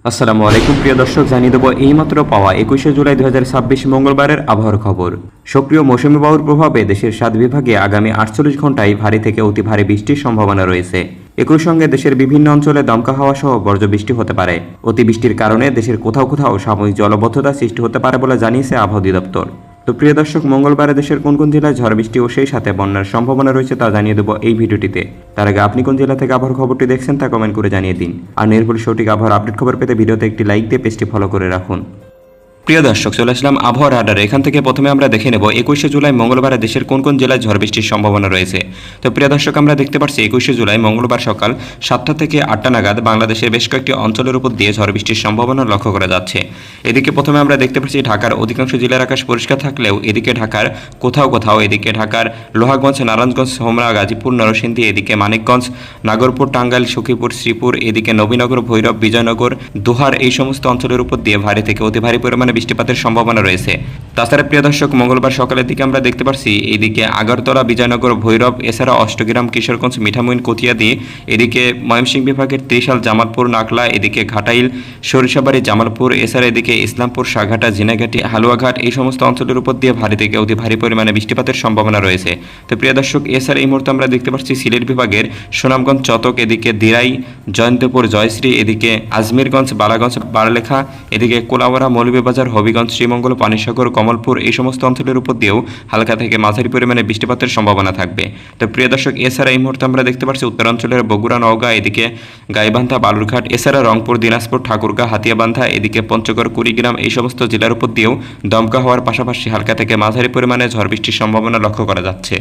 আসসালামু আলাইকুম প্রিয় দর্শক, জানিয়ে দেবো এইমাত্র পাওয়া 21শে জুলাই 2026 মঙ্গলবারের আবহাওয়ার খবর। সক্রিয় মৌসুমী বায়ুর প্রভাবে দেশের 7 বিভাগে আগামী 48 ঘন্টায় ভারী থেকে অতি ভারী বৃষ্টির সম্ভাবনা রয়েছে। একই সঙ্গে দেশের বিভিন্ন অঞ্চলে দমকা হাওয়া সহ বজ্রবৃষ্টি হতে পারে। অতিবৃষ্টির কারণে দেশের কোথাও কোথাও সাময়িক জলবদ্ধতা সৃষ্টি হতে পারে বলে জানিয়েছে আবহাওয়া অধিদপ্তর। তো প্রিয় দর্শক, মঙ্গলবারে দেশের কোন কোন জেলায় ঝড় বৃষ্টি ও সেই সাথে বন্যার সম্ভাবনা রয়েছে তা জানিয়ে দেবো এই ভিডিওটিতে। তার আগে আপনি কোন জেলা থেকে আবহাওয়ার খবরটি দেখছেন তা কমেন্ট করে জানিয়ে দিন। আর নির্ভুল সঠিক আবহাওয়ার আপডেট খবর পেতে ভিডিওতে একটি লাইক দিয়ে পেজটি ফলো করে রাখুন। প্রিয় দর্শক, চলে আসলাম আবহাওয়ার রাডারে। এখান থেকে প্রথমে আমরা দেখে নেব 21শে জুলাই মঙ্গলবারে দেশের কোন কোন জেলায় ঝড় বৃষ্টির সম্ভাবনা রয়েছে। তো প্রিয় দর্শক, আমরা দেখতে পাচ্ছি 21শে জুলাই মঙ্গলবার সকাল 7টা থেকে 8টা নাগাদ বাংলাদেশের বেশ কয়েকটি অঞ্চলের উপর দিয়ে ঝড় বৃষ্টির সম্ভাবনা লক্ষ্য করা যাচ্ছে। এদিকে প্রথমে আমরা দেখতে পাচ্ছি ঢাকার অধিকাংশ জেলার আকাশ পরিষ্কার থাকলেও এদিকে ঢাকার কোথাও কোথাও, এদিকে ঢাকার লোহাগঞ্জ, নারায়ণগঞ্জ, হোমনা, গাজীপুর, নরসিংদী, এদিকে মানিকগঞ্জ, নাগরপুর, টাঙ্গাইল, সখীপুর, শ্রীপুর, এদিকে নবীনগর, ভৈরব, বিজয়নগর, দোহার এই সমস্ত অঞ্চলের উপর দিয়ে ভারী থেকে অতি ভারী পরিমাণে বৃষ্টিপাতের সম্ভাবনা রয়েছে। তাছাড়া প্রিয় দর্শক, মঙ্গলবার সকালের দিকে আমরা দেখতে পাচ্ছি এদিকে আগরতলা, বিজয়নগর, ভৈরব, এছাড়া অষ্টগ্রাম, কিশোরগঞ্জ, মিঠামইন, কতিয়াদি, এদিকে ময়মনসিংহ বিভাগের ত্রিশাল, জামালপুর, নাকলা, এদিকে ঘাটাইল, সরিষাবাড়ি, জামালপুর, এছাড়া এদিকে ইসলামপুর, সাঘাটা, জিনাঘাটি, হালুয়াঘাট এই সমস্ত অঞ্চলের উপর দিয়ে ভারী থেকে অতি ভারী পরিমাণে বৃষ্টিপাতের সম্ভাবনা রয়েছে। তো প্রিয় দর্শক, এছাড়া এই মুহূর্তে আমরা দেখতে পাচ্ছি সিলেট বিভাগের সুনামগঞ্জ, চতক, এদিকে দিরাই, জয়ন্তপুর, জয়শ্রী, এদিকে আজমিরগঞ্জ, বালাগঞ্জ, বারলেখা, এদিকে কোলাওয়ারা, মৌলভীবাজার, হবিগঞ্জ, শ্রীমঙ্গল, পানিসাগর, কমলপুর এই সমস্ত অঞ্চলের উপর দিয়েও হালকা থেকে মাঝারি পরিমাণে বৃষ্টিপাতের সম্ভাবনা থাকবে। তো প্রিয় দর্শক, এছাড়া এই মুহূর্তে আমরা দেখতে পাচ্ছি উত্তরাঞ্চলের বগুড়া, নওগাঁ, এদিকে গাইবান্ধা, বালুরঘাট, এছাড়া রংপুর, দিনাজপুর, ঠাকুরগাঁ, হাতিয়াবান্ধা, এদিকে পঞ্চগড়, কুড়িগ্রাম এই সমস্ত জেলার উপর দিয়েও দমকা হওয়ার পাশাপাশি হালকা থেকে মাঝারি পরিমাণে ঝড় বৃষ্টির সম্ভাবনা লক্ষ্য করা যাচ্ছে।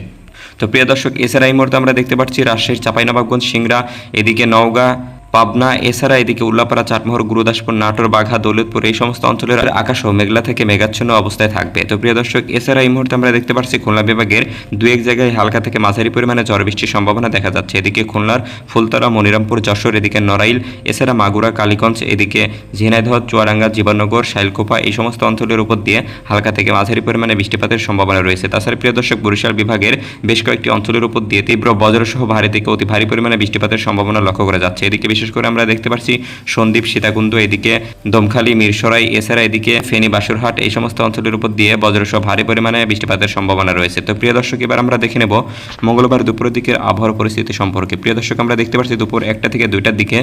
তো প্রিয় দর্শক, এছাড়া এই মুহূর্তে আমরা দেখতে পাচ্ছি রাজশাহীর চাঁপাইনবাবগঞ্জ, সিংড়া, এদিকে নওগাঁ, পাবনা, এছাড়া এদিকে উল্লাপাড়া, চাটমোহর, গুরুদাসপুর, নাটোর, বাঘা, দৌলতপুর এই সমস্ত অঞ্চলের আকাশও মেঘলা থেকে মেঘাচ্ছন্ন অবস্থায় থাকবে। তো প্রিয় দর্শক, এছাড়া এই মুহূর্তে আমরা দেখতে পাচ্ছি খুলনা বিভাগের দু এক জায়গায় হালকা থেকে মাঝারি পরিমাণে ঝড় বৃষ্টির সম্ভাবনা দেখা যাচ্ছে। এদিকে খুলনার ফুলতলা, মনিরামপুর, যশোর, এদিকে নড়াইল, এছাড়া মাগুরা, কালীগঞ্জ, এদিকে ঝিনাইদহ, চুয়াডাঙ্গা, জীবননগর, শাইলকোপা এই সমস্ত অঞ্চলের উপর দিয়ে হালকা থেকে মাঝারি পরিমাণে বৃষ্টিপাতের সম্ভাবনা রয়েছে। তাছাড়া প্রিয় দর্শক, বরিশাল বিভাগের বেশ কয়েকটি অঞ্চলের উপর দিয়ে তীব্র বজ্রসহ ভারী থেকে অতি ভারী পরিমাণে বৃষ্টিপাতের সম্ভাবনা লক্ষ্য করা যাচ্ছে। এদিকে বিশেষ করে আমরা দেখতে পাচ্ছি সন্দ্বীপ, সীতাকুণ্ড, এদিকে দমখালি, মিরসরাই, এছাড়া এদিকে ফেনী, বাসুরহাট এই সমস্ত অঞ্চলের উপর দিয়ে বজ্রসহ ভারী পরিমাণে বৃষ্টিপাতের সম্ভাবনা রয়েছে। তো প্রিয় দর্শক, এবার আমরা দেখে নেব মঙ্গলবার দুপুরের দিকের আবহাওয়ার পরিস্থিতি সম্পর্কে। প্রিয় দর্শক, আমরা দেখতে পাচ্ছি দুপুর 1টা থেকে 2টার দিকে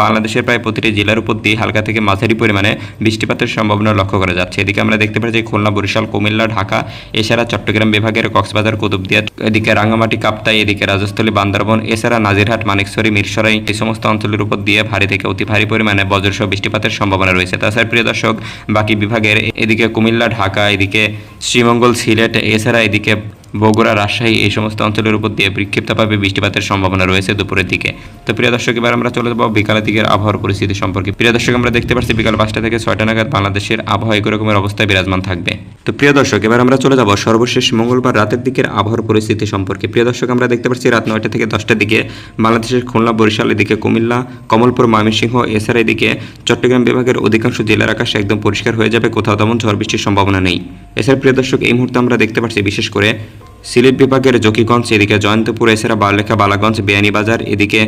বাংলাদেশের প্রায় প্রতিটি জেলার উপর দিয়ে হালকা থেকে মাঝারি পরিমাণে বৃষ্টিপাতের সম্ভাবনা লক্ষ্য করা যাচ্ছে। এদিকে আমরা দেখতে পাচ্ছি খুলনা, বরিশাল, কুমিল্লা, ঢাকা, এছাড়া চট্টগ্রাম বিভাগের কক্সবাজার, কুতুবদিয়া, এদিকে রাঙ্গামাটি, কাপ্তাই, এদিকে রাজস্থলী, বান্দরবন, এছাড়া নাজিরহাট, মানিকছড়ি, মিরসরাই এই সমস্ত অঞ্চলের উপর দিয়ে ভারী থেকে অতি ভারী পরিমাণে বজ্রসহ বৃষ্টিপাতের সম্ভাবনা রয়েছে। তাছাড়া প্রিয় দর্শক, বাকি বিভাগের এদিকে কুমিল্লা, ঢাকা, এদিকে শ্রীমঙ্গল, সিলেট, এছাড়া এদিকে বগুড়া, রাজশাহী এই সমস্ত অঞ্চলের উপর দিয়ে বিক্ষিপ্তভাবে বৃষ্টিপাতের সম্ভাবনা রয়েছে দুপুরের দিকে। তো প্রিয় দর্শক, এবার আমরা চলে যাবো বিকালের দিকের আবহাওয়ার পরিস্থিতি সম্পর্কে। প্রিয় দর্শক, আমরা দেখতে পাচ্ছি বিকাল 5টা থেকে 6টা নাগাদ বাংলাদেশের আবহাওয়া একই রকমের অবস্থায় বিরাজমান থাকবে। তো প্রিয় দর্শক, এবার আমরা চলে যাব সর্বশেষ মঙ্গলবার রাতের দিকের আবহাওয়ার পরিস্থিতি সম্পর্কে। প্রিয় দর্শক, আমরা দেখতে পাচ্ছি রাত 9টা থেকে 10টার দিকে বাংলাদেশের খুলনা, বরিশাল, এদিকে কুমিল্লা, কমলপুর, ময়মনসিংহ, এছাড়া এদিকে চট্টগ্রাম বিভাগের অধিকাংশ জেলার আকাশ একদম পরিষ্কার হয়ে যাবে, কোথাও তেমন ঝড় বৃষ্টির সম্ভাবনা নেই। এছাড়া প্রিয় দর্শক, এই মুহূর্তে আমরা দেখতে পাচ্ছি বিশেষ করে সিলেট বিভাগের জকিগঞ্জ, এদিকে জয়ন্তপুর, এছাড়া বারলেখা, বালাগঞ্জ, বেয়ানীবাজার, এদিকে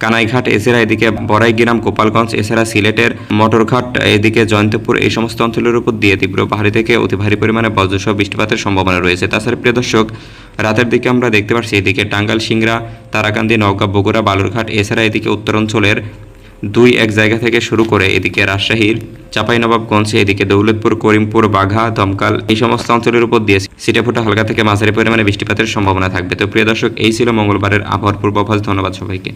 কানাইঘাট, এছাড়া এদিকে বড়াইগ্রাম, গোপালগঞ্জ, এছাড়া সিলেটের মটরঘাট, এদিকে জয়ন্তপুর এই সমস্ত অঞ্চলের উপর দিয়ে তীব্র ভারী থেকে অতি ভারী পরিমাণে বজ্রসহ বৃষ্টিপাতের সম্ভাবনা রয়েছে। তাছাড়া প্রিয় দর্শক, রাতের দিকে আমরা দেখতে পাচ্ছি এদিকে টাঙ্গাইল, সিংড়া, তারাকান্দি, নওগাঁ, বগুড়া, বালুরঘাট, এছাড়া এদিকে উত্তরাঞ্চলের 2-1 জায়গা থেকে শুরু করে এদিকে রাজশাহীর চাঁপাইনবাবগঞ্জ, এদিকে দৌলতপুর, করিমপুর, বাঘা, দমকাল এই সমস্ত অঞ্চলের উপর দিয়ে ছিটেফোঁটা হালকা থেকে মাঝারি পরিমাণে বৃষ্টিপাতের সম্ভাবনা থাকবে। তো প্রিয় দর্শক, এই ছিল মঙ্গলবারের আবহাওয়ার পূর্বাভাস। ধন্যবাদ সবাইকে।